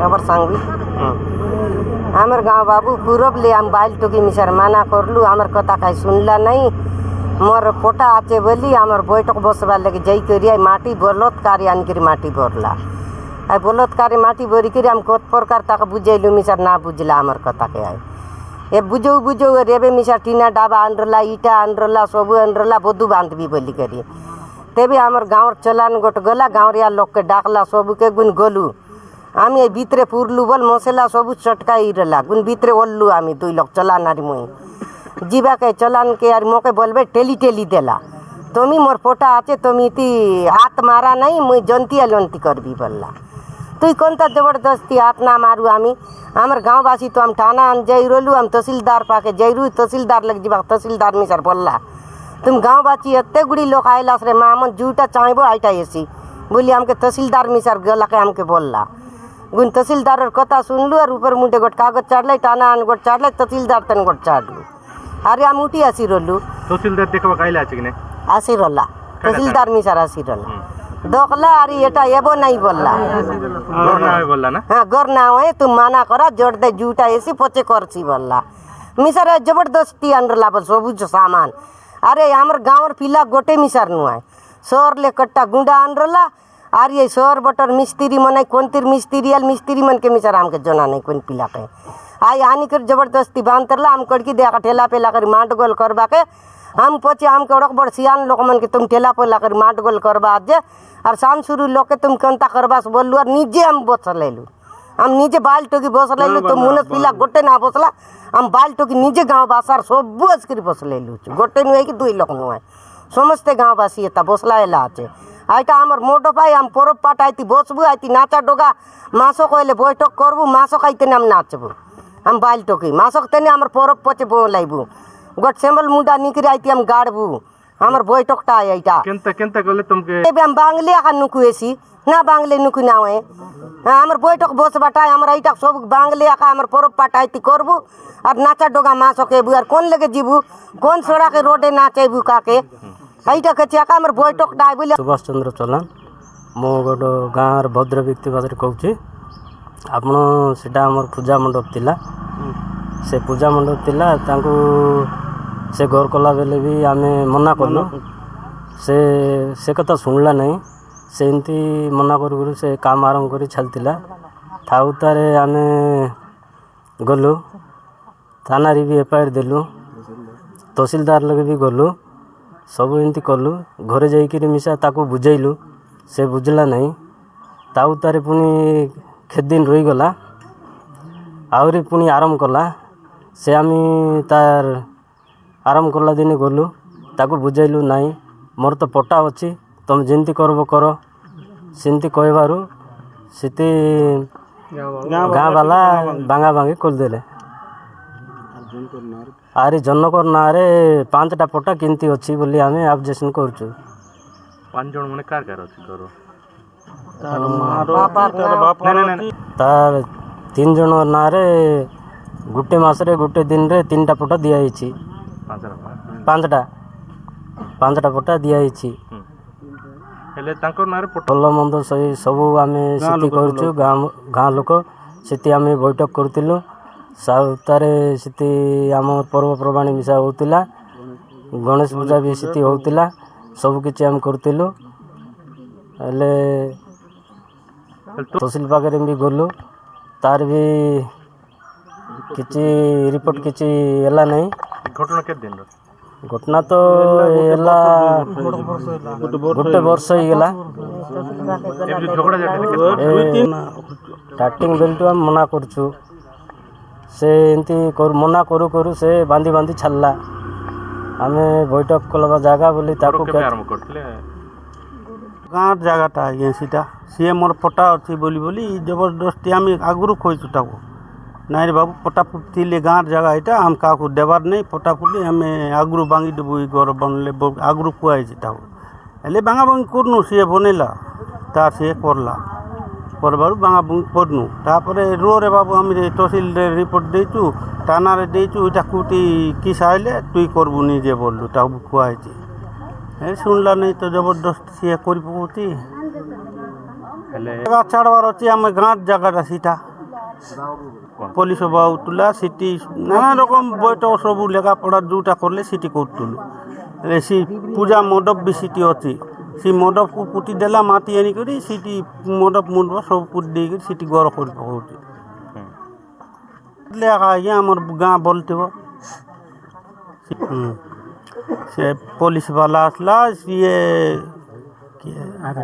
अबर सांगवी आमर गाँव बाबू पूरब ले आम बाइल टोकी मिसार माना करलु आमर कथा कहीं सुनला नहीं मोर पोटा आचे बोली आमर बैठक बसवा लगे जई करी माटी बलात्कारी आनिक माटी भरला आई बलात्कारी माटी भरी कर आम कत प्रकार तक बुझेलु मिसार ना बुझला आमर कथा के आए ए बुझौ बुझौ रेबे मिसार टीना डाबा आनरला ईटा आनरला सबू आनरला बधु बांधबी बोली करी तेबे आमर गाँव चलान गोट गला गाँवरिया लोक के डाकला सबू के गुन गलु आमी भितरे पुरलु बोल मसला सबू चटकाई रला गुन भितरे ओल्लु आमी दुई लोक चलान आरी मुई जीवा के चलान के यार मोके बोलबे टेली टेली देला तुमी मोर पोटा आचे तुम इति हाथ मारा नहीं मुई जंती अलंती करबी बोलला तुई कोनता जबरदस्ती हाथ ना मारू आमी आमर गाँववासी तो हम थाना जैरोलु हम तहसीलदार पाके जैरू तहसीलदार लग जीवा तहसीलदार मिसार बोलला तुम गाँववासी एत्ते गुड़ी लोग आयलास रे मामन जूटा चाहबो आइटा एसी बोली हमके तहसीलदार मिसार गला के हमके बोलला गुन तहसीलदार कथा सुनलु और ऊपर मुंडे गोट कागज चाड़ले टाना आन गोट चाड़ले तहसीलदार तन गोट चाड़लु अरे हम उठी आसी रोलु तहसीलदार देखबा काइला आछि किने आसी रोला तहसीलदार मिसार आसी रोला दोखला अरे एटा एबो नहीं बोलला गरना है बोलला ना हां गरना है तुम माना करा जोड़ दे जूटा एसी पचे करसी बोलला मिसार जबरदस्ती अनरला बस सबुज सामान अरे हमर गाँवर पिला गोटे मिसार नु है सर ले कट्टा गुंडा अनरला आर ये सर बटर मिस्त्री मन कौन तिर मिस्त्री मन के मिसार हमके जना नहीं कौन पिला के आई आनी कर जबरदस्ती बांधरला हम कड़की दे ठेला पेला कर माट गोल करवा के हम पचे हमके ओड़क बड़ सियान लोग मन के तुम ठेला पेला कर माट गोल करवा आज और शान शुरू लोग के तुम कंता करवा बोलू और निजे हम बस लेलु हम निजे बाल टोकी बस लेलु तो मुनस पिला गोटे ना बसला हम बाल टोकी निजे गाँव बासार सब कर बस लेलु गोटे नुए कि दुई लोग नुए समस्ते गाँववासी एता बसला एला आचे आईटा आमर मोटो पाई हम परब पाट आईती बसबू आईती नाचा डोगा मासो कहले बैठक करबू मासो खाइते हम नाचबू हम बाइल टोकी मासक तेने आमर परब पचे बोलाइबू गोट सेमल मुंडा निकरी आईती हम गाड़बू आमर बैठकटा आईटा केनता केनता गले तुमके एबे हम बांगले आका नुकु एसी ना बांगले नुकु ना है आमर बैठक बस बाटा आमर आईटा सब बांगले आका आमर परब पाट आईती करबू और नाचा डोगा मासो केबू और कोन लगे जीबू कोन सोड़ा के रोडे नाचेबू काके आईटा कचियाका हमर बैठक डाय बोले सुभाष चंद्र चलान मो गोट गाँव भद्र व्यक्ति भाषा कहूँ आपण सेटा आमर पूजा मंडप थिला से पूजा मंडप थिला तांको से घर कला बेले भी आमे मना करलु से कथा सुनला नहीं से एमती मना कर से काम आरंभ कर चलता थाउ तारे आमे गलु थाना भी एफआईआर देलु तहसीलदार लगे भी गलु सब एमती कलु घरे जाइए मिसा ताको बुझेलु से बुझला नहीं ताऊ तारे पुणी खेत दिन रहीगला आहरी पुणी आरंभ कला से आम तार आरंभ कला दिन गलु ताको बुझेलु नहीं मोर तो पटा अच्छी तुम जमी करब कर सेमती कहबारू सीति गाँ वाला बांगा बांगी करदेले आरे जनकर ना रे 5टा पटा किंती अच्छी बोली आमे ऑब्जेक्शन करछु 5 जन माने कार कार अछि करो तार 3 जन ना रे गुटे मास रे गुटे दिन रे 3टा पटा दिया हिची 5टा पटा दिया हिची हेले तांकर ना रे पटा भल मंद सही सब आमे सिटी करछु गाँ लोक सिटी आमे बैठक करतिलु साउतारे सीति आम पर्वपर्वाणी मिसा होतिला गणेश पूजा भी सीति होतिला सब किछि आम करतिलु हेले तहसील पाखे भी गलु तार भी किछि रिपोर्ट किछि एला नहीं घटना के दिन घटना तो एला गोटे वर्ष ही गेला झगड़ा स्टार्टिंग बेल हम मना करछु से एमती मना करू करू से बांधी बांधी छाला आमे बैठक कलवा जागा बोली ताको आरंभ करथिले गाँव जगहटा आज्ञा सीटा सी मोर पटा अच्छी बोली बोली जबरदस्ती आम आगुरी खोजु ताको नाई रे बाबू पटा फुटले गाँव जगह यहाँ आम क्या देवार नहीं पटा फुटले आम आगुरी बांगी देबू घर बनले आगुरी खुआई हेले बांगा बांगी करनु सी बनैला तार सी करला करबार बांगा बांगी करनु तापर रो रे बाबू आम तहसील रिपोर्ट देचु थाना रे देचु इटा कुटी किस आइले तुई करबू निजे बोललु ताबू खुआई शुणला नहीं तो जबरदस्त सी कर पकौती ହେଲେ ଜାଗା ଛାଡ଼ବାର ଅଛି ଆମେ ଗାଁ ଜାଗାଟା ସେଇଟା ପୋଲିସ ବାହୁଥିଲା ସେଠି ନାନା ରକମ ବୈଠକ ସବୁ ଲେଖାପଢ଼ା ଯେଉଁଟା କଲେ ସେଠି କରୁଥିଲୁ ହେଲେ ସେ ପୂଜା ମଣ୍ଡପ ବି ସେଠି ଅଛି ସେ ମଣ୍ଡପକୁ ପୁଟି ଦେଲା ମାଟି ଆଣିକରି ସେଠି ମଣ୍ଡପ ସବୁ ପୁଟି ଦେଇକରି ସେଠି ଗର କରି ପକାଉଛି ହେଲେ ଆଜ୍ଞା ଆମର ଗାଁ ବୋଲଥିବ ସେ ପୋଲିସ ବାଲା ଆସିଲା ସିଏ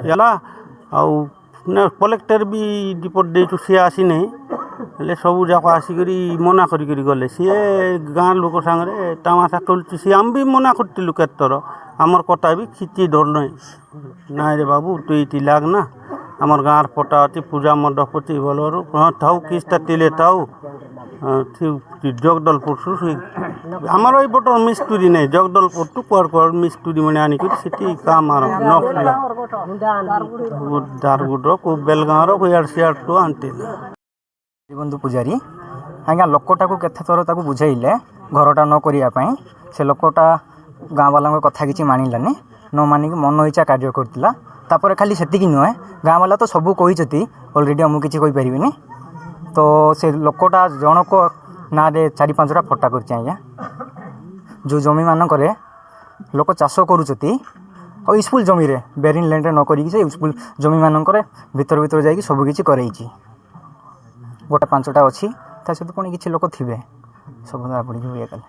ହେଲା ଆଉ କଲେକ୍ଟର ବି ରିପୋର୍ଟ ଦେଇଛୁ ସିଏ ଆସିନାହିଁ ହେଲେ ସବୁ ଯାକ ଆସିକରି ମନା କରିକରି ଗଲେ ସିଏ ଗାଁ ଲୋକ ସାଙ୍ଗରେ ତାମାସା କରୁଛି ସିଏ ଆମେ ବି ମନା କରିଥିଲୁ କେତେଥର ଆମର କଟା ବି କିଛି ଡର ନାହିଁ ନାଇଁରେ ବାବୁ ତୁ ଏଇଠି ଲାଗ ନା ଆମର ଗାଁର ପଟା ଅଛି ପୂଜା ମଣ୍ଡପ ଅଛି ଭଲରୁ ହଁ ଥାଉ କିଛିଟା ତିଲେ ଥାଉ ଜଗଦଲପୁର ଆମର ଏଇ ପଟ ମିସ୍ତୁରୀ ନାହିଁ ଜଗଦଲପୁର ଟୁ କୁଆଡ଼େ ମିସ୍ତୁରୀ ମାନେ ଆଣିକରି ସେଠି କାମ ନଥିଲା ଦାରଗୁଡ଼ର କେଉଁ ବେଲଗାଁର ଇଆଡ଼େ ସିଆଡ଼ଠୁ ଆଣିଥିଲା ବନ୍ଧୁ ପୂଜାରୀ ଆଜ୍ଞା ଲୋକଟାକୁ କେତେଥର ତାକୁ ବୁଝେଇଲେ ଘରଟା ନ କରିବା ପାଇଁ ସେ ଲୋକଟା ଗାଁ ବାଲାଙ୍କ କଥା କିଛି ମାନିଲାନି ନ ମାନିକି ମନ ଇଚ୍ଛା କାର୍ଯ୍ୟ କରୁଥିଲା ତାପରେ ଖାଲି ସେତିକି ନୁହେଁ ଗାଁ ବାଲା ତ ସବୁ କହିଛନ୍ତି ଅଲରେଡ଼ି ମୁଁ କିଛି କହିପାରିବିନି ତ ସେ ଲୋକଟା ଜଣକ ନାଁରେ 4-5ଟା ଫଟା କରିଛି ଆଜ୍ଞା ଯେଉଁ ଜମିମାନଙ୍କରେ ଲୋକ ଚାଷ କରୁଛନ୍ତି ଆଉ ସ୍କୁଲ ଜମିରେ ବେରିଂ ଲ୍ୟାଣ୍ଡରେ ନ କରିକି ସେ ସ୍କୁଲ ଜମିମାନଙ୍କରେ ଭିତରେ ଯାଇକି ସବୁ କିଛି କରେଇଛି ଗୋଟେ 5ଟା ଅଛି ତା ସହିତ ପୁଣି କିଛି ଲୋକ ଥିବେ ସବୁ ଜଣାପଡ଼ିକି ଇଏ କଲେ